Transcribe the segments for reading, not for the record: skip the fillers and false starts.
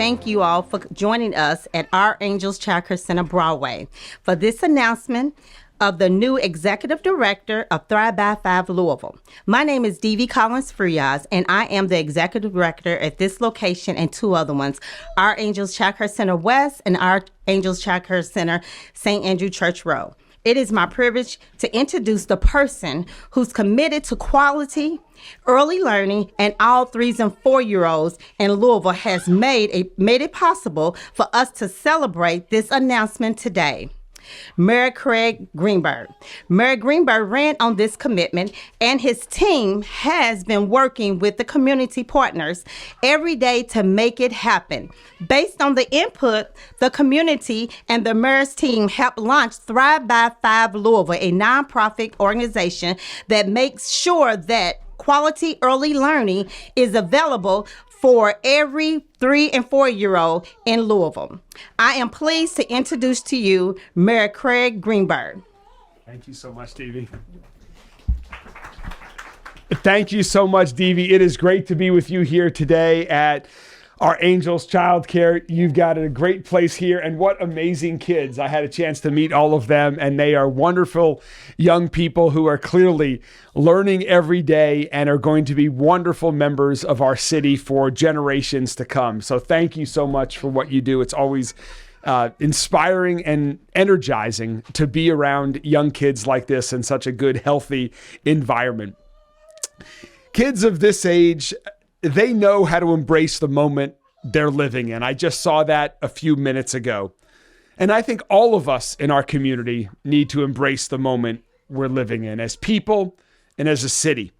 thank you all for joining us at Our Angels Child Care Center Broadway for this announcement of the new Executive Director of Thrive by 5 Louisville. My name is Devi Collins-Frias, and I am the Executive Director at this location and 2 other ones, Our Angels Child Care Center West and Our Angels Child Care Center St. Andrew Church Road. It is my privilege to introduce the person who's committed to quality, early learning, and all 3s and 4-year-olds in Louisville has made it possible for us to celebrate this announcement today. Mayor Craig Greenberg. Mayor Greenberg ran on this commitment, and his team has been working with the community partners every day to make it happen. Based on the input, the community and the mayor's team helped launch Thrive by 5 Louisville, a nonprofit organization that makes sure that quality early learning is available for every 3 and 4-year-old in Louisville. I am pleased to introduce to you Mayor Craig Greenberg. Thank you so much, Devi. Thank you so much, Devi. It is great to be with you here today at Our Angels Child Care. You've got a great place here, and what amazing kids. I had a chance to meet all of them, and they are wonderful young people who are clearly learning every day and are going to be wonderful members of our city for generations to come. So thank you so much for what you do. It's always inspiring and energizing to be around young kids like this in such a good, healthy environment. Kids of this age, they know how to embrace the moment they're living in. I just saw that a few minutes ago. And I think all of us in our community need to embrace the moment we're living in as people and as a city.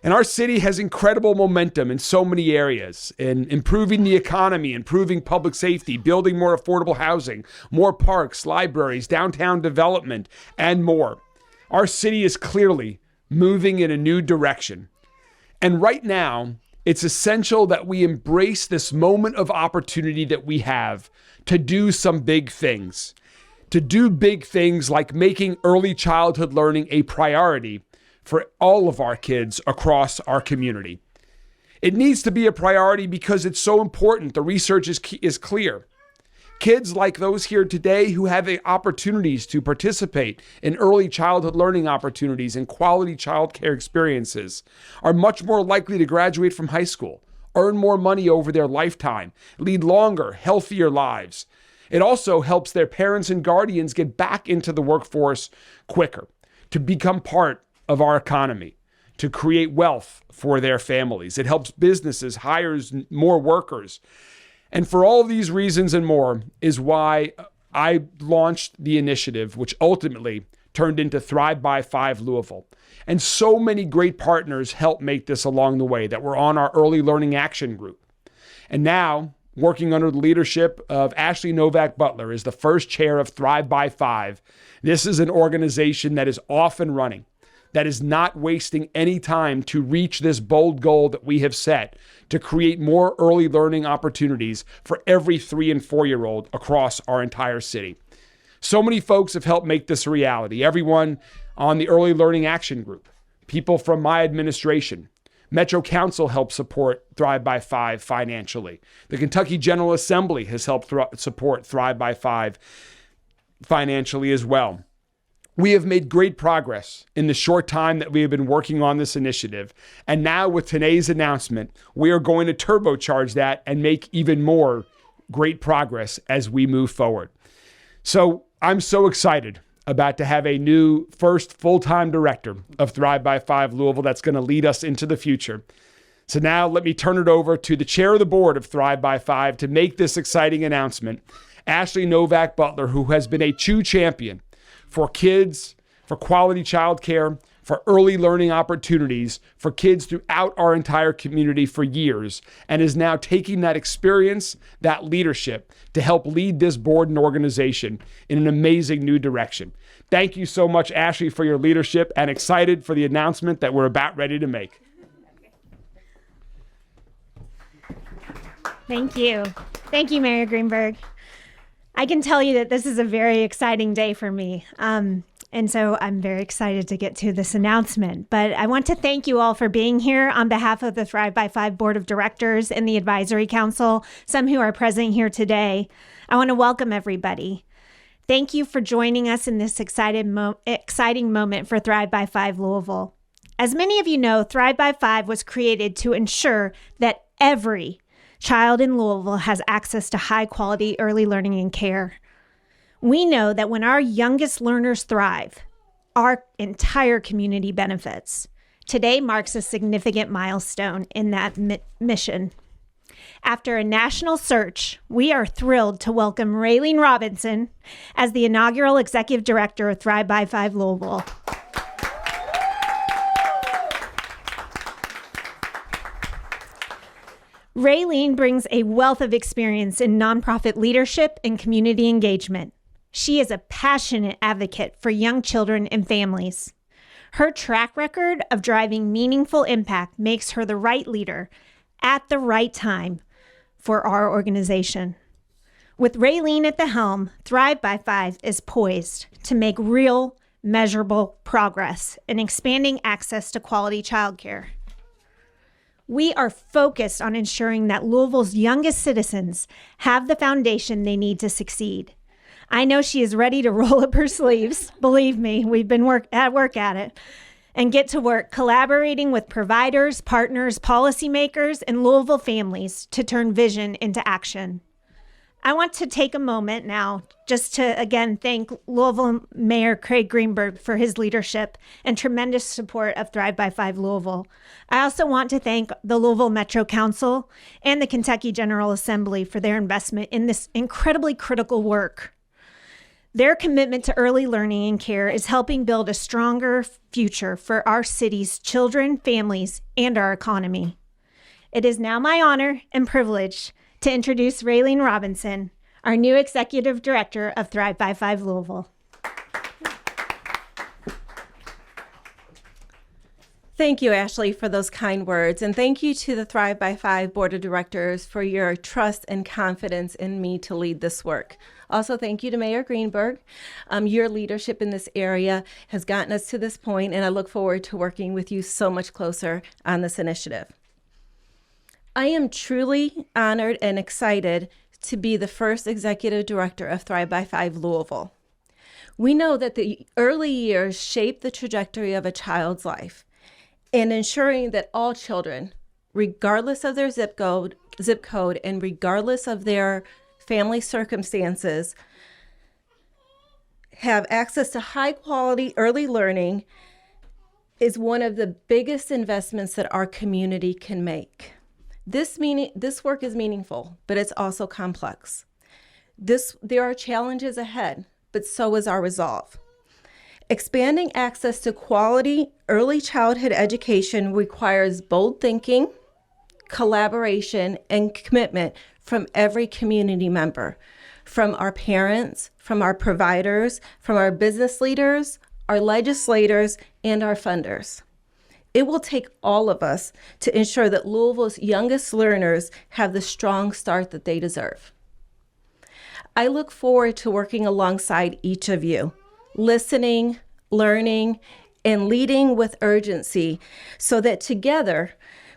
And our city has incredible momentum in so many areas, in improving the economy, improving public safety, building more affordable housing, more parks, libraries, downtown development, and more. Our city is clearly moving in a new direction. And right now, it's essential that we embrace this moment of opportunity that we have to do some big things. To do big things like making early childhood learning a priority for all of our kids across our community. It needs to be a priority because it's so important. The research is clear. Kids like those here today who have the opportunities to participate in early childhood learning opportunities and quality child care experiences are much more likely to graduate from high school, earn more money over their lifetime, lead longer, healthier lives. It also helps their parents and guardians get back into the workforce quicker, to become part of our economy, to create wealth for their families. It helps businesses hire more workers. And for all these reasons and more is why I launched the initiative, which ultimately turned into Thrive by 5 Louisville. And so many great partners helped make this along the way that were on our early learning action group. And now, working under the leadership of Ashley Novak Butler is the first chair of Thrive by 5. This is an organization that is off and running, that is not wasting any time to reach this bold goal that we have set to create more early learning opportunities for every 3 and 4-year-old across our entire city. So many folks have helped make this a reality. Everyone on the Early Learning Action Group, people from my administration, Metro Council helped support Thrive by 5 financially. The Kentucky General Assembly has helped support Thrive by 5 financially as well. We have made great progress in the short time that we have been working on this initiative. And now with today's announcement, we are going to turbocharge that and make even more great progress as we move forward. So I'm so excited about to have a new first full-time director of Thrive by 5 Louisville that's going to lead us into the future. So now let me turn it over to the chair of the board of Thrive by 5 to make this exciting announcement, Ashley Novak Butler, who has been a true champion for kids, for quality child care, for early learning opportunities for kids throughout our entire community for years, and is now taking that experience, that leadership, to help lead this board and organization in an amazing new direction. Thank you so much, Ashley, for your leadership, and excited for the announcement that we're about ready to make. Thank you. Thank you, Mayor Greenberg. I can tell you that this is a very exciting day for me. And so I'm very excited to get to this announcement. But I want to thank you all for being here on behalf of the Thrive by 5 Board of Directors and the Advisory Council, some who are present here today. I want to welcome everybody. Thank you for joining us in this exciting moment for Thrive by 5 Louisville. As many of you know, Thrive by 5 was created to ensure that every child in Louisville has access to high-quality early learning and care. We know that when our youngest learners thrive, our entire community benefits. Today marks a significant milestone in that mission. After a national search, we are thrilled to welcome Reylene Robinson as the inaugural Executive Director of Thrive by 5 Louisville. Reylene brings a wealth of experience in nonprofit leadership and community engagement. She is a passionate advocate for young children and families. Her track record of driving meaningful impact makes her the right leader at the right time for our organization. With Reylene at the helm, Thrive by 5 is poised to make real, measurable progress in expanding access to quality childcare. We are focused on ensuring that Louisville's youngest citizens have the foundation they need to succeed. I know she is ready to roll up her sleeves. Believe me, we've been at work at it, and get to work collaborating with providers, partners, policymakers, and Louisville families to turn vision into action. I want to take a moment now just to again thank Louisville Mayor Craig Greenberg for his leadership and tremendous support of Thrive by 5 Louisville. I also want to thank the Louisville Metro Council and the Kentucky General Assembly for their investment in this incredibly critical work. Their commitment to early learning and care is helping build a stronger future for our city's children, families, and our economy. It is now my honor and privilege to introduce Reylene Robinson, our new Executive Director of Thrive by 5 Louisville. Thank you, Ashley, for those kind words. And thank you to the Thrive by 5 Board of Directors for your trust and confidence in me to lead this work. Also, thank you to Mayor Greenberg. Your leadership in this area has gotten us to this point, and I look forward to working with you so much closer on this initiative. I am truly honored and excited to be the first Executive Director of Thrive by 5 Louisville. We know that the early years shape the trajectory of a child's life, and ensuring that all children, regardless of their zip code and regardless of their family circumstances, have access to high quality early learning is one of the biggest investments that our community can make. This work is meaningful, but it's also complex. There are challenges ahead, but so is our resolve. Expanding access to quality early childhood education requires bold thinking, collaboration, and commitment from every community member, from our parents, from our providers, from our business leaders, our legislators, and our funders. It will take all of us to ensure that Louisville's youngest learners have the strong start that they deserve. I look forward to working alongside each of you, listening, learning, and leading with urgency so that together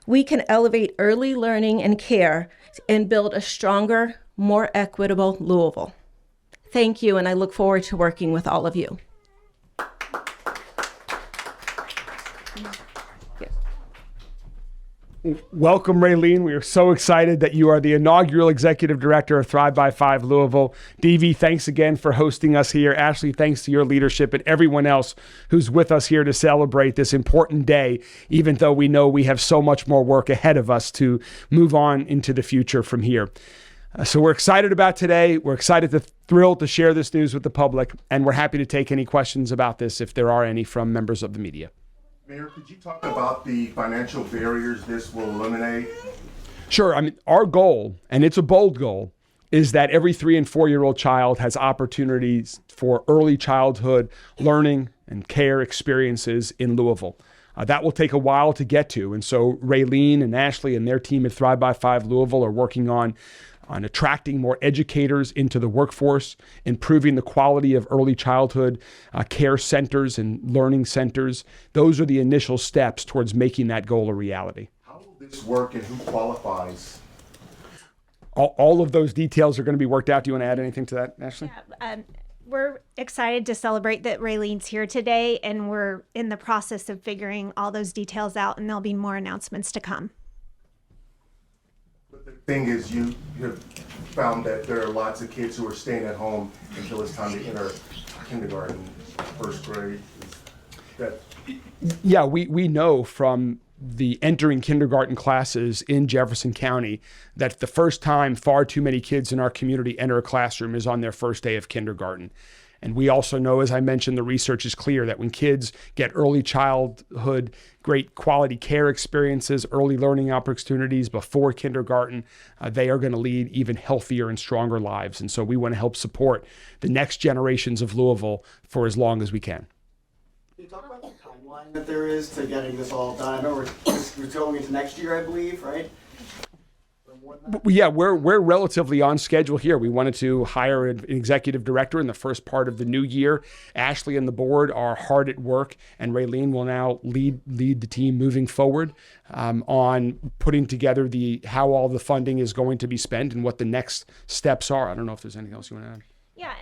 we can elevate early learning and care and build a stronger, more equitable Louisville. Thank you, and I look forward to working with all of you. Welcome, Reylene. We are so excited that you are the inaugural Executive Director of Thrive by 5 Louisville. Devi, thanks again for hosting us here. Ashley, thanks to your leadership and everyone else who's with us here to celebrate this important day, even though we know we have so much more work ahead of us to move on into the future from here. So we're excited about today. We're thrilled to share this news with the public, and we're happy to take any questions about this if there are any from members of the media. Mayor, could you talk about the financial barriers this will eliminate? Sure. I mean, our goal, and it's a bold goal, is that every 3 and 4-year-old child has opportunities for early childhood learning and care experiences in Louisville. That will take a while to get to. And so Reylene and Ashley and their team at Thrive by 5 Louisville are working on on attracting more educators into the workforce, improving the quality of early childhood care centers and learning centers. Those are the initial steps towards making that goal a reality. How will this work and who qualifies? All of those details are going to be worked out. Do you want to add anything to that, Ashley? We're excited to celebrate that Raylene's here today, and we're in the process of figuring all those details out, and there'll be more announcements to come. But the thing is, you have found that there are lots of kids who are staying at home until it's time to enter kindergarten, first grade. Yeah, we know from the entering kindergarten classes in Jefferson County that the first time far too many kids in our community enter a classroom is on their first day of kindergarten. And we also know, as I mentioned, the research is clear that when kids get early childhood, great quality care experiences, early learning opportunities before kindergarten, they are going to lead even healthier and stronger lives. And so we want to help support the next generations of Louisville for as long as we can. Can you talk about the timeline that there is to getting this all done? I know we're going into next year, I believe, right? Yeah, we're relatively on schedule here. We wanted to hire an executive director in the first part of the new year. Ashley and the board are hard at work, and Reylene will now lead the team moving forward on putting together how all the funding is going to be spent and what the next steps are. I don't know if there's anything else you want to add. Yeah,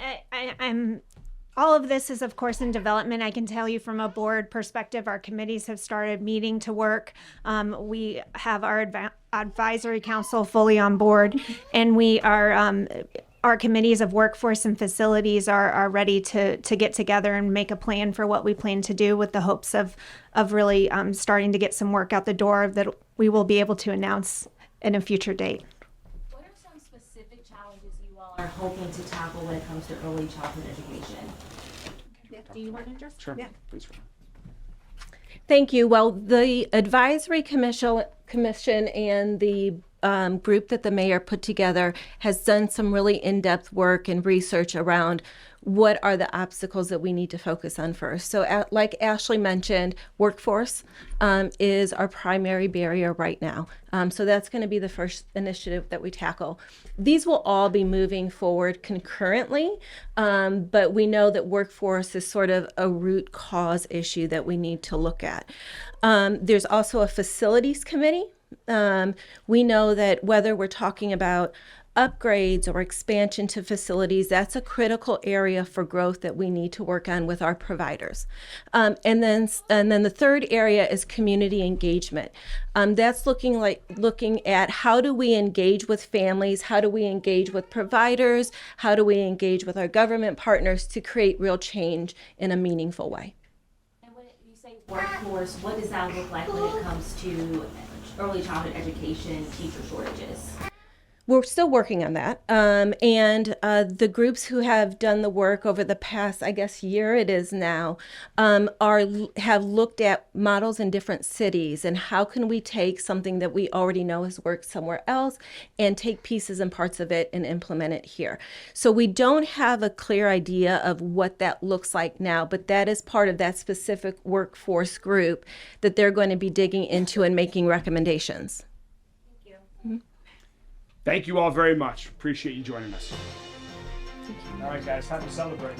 I'm. All of this is, of course, in development. I can tell you from a board perspective, our committees have started meeting to work. We have our advisory council fully on board, and we are our committees of workforce and facilities are ready to get together and make a plan for what we plan to do, with the hopes of really starting to get some work out the door that we will be able to announce in a future date. What are some specific challenges you all are hoping to tackle when it comes to early childhood education? Do you want to address? Sure. Yeah. Please. Thank you. Well, the advisory commission and the group that the mayor put together has done some really in-depth work and research around what are the obstacles that we need to focus on first. So like Ashley mentioned, workforce is our primary barrier right now. So that's going to be the first initiative that we tackle. These will all be moving forward concurrently, but we know that workforce is sort of a root cause issue that we need to look at. There's also a facilities committee. We know that whether we're talking about upgrades or expansion to facilities, that's a critical area for growth that we need to work on with our providers. And then the third area is community engagement. That's looking at how do we engage with families, how do we engage with providers, how do we engage with our government partners to create real change in a meaningful way. And when you say workforce, what does that look like when it comes to early childhood education, teacher shortages? We're still working on that. And the groups who have done the work over the past, I guess, year it is now, have looked at models in different cities and how can we take something that we already know has worked somewhere else and take pieces and parts of it and implement it here. So we don't have a clear idea of what that looks like now, but that is part of that specific workforce group that they're going to be digging into and making recommendations. Thank you all very much. Appreciate you joining us. All right, guys, time to celebrate.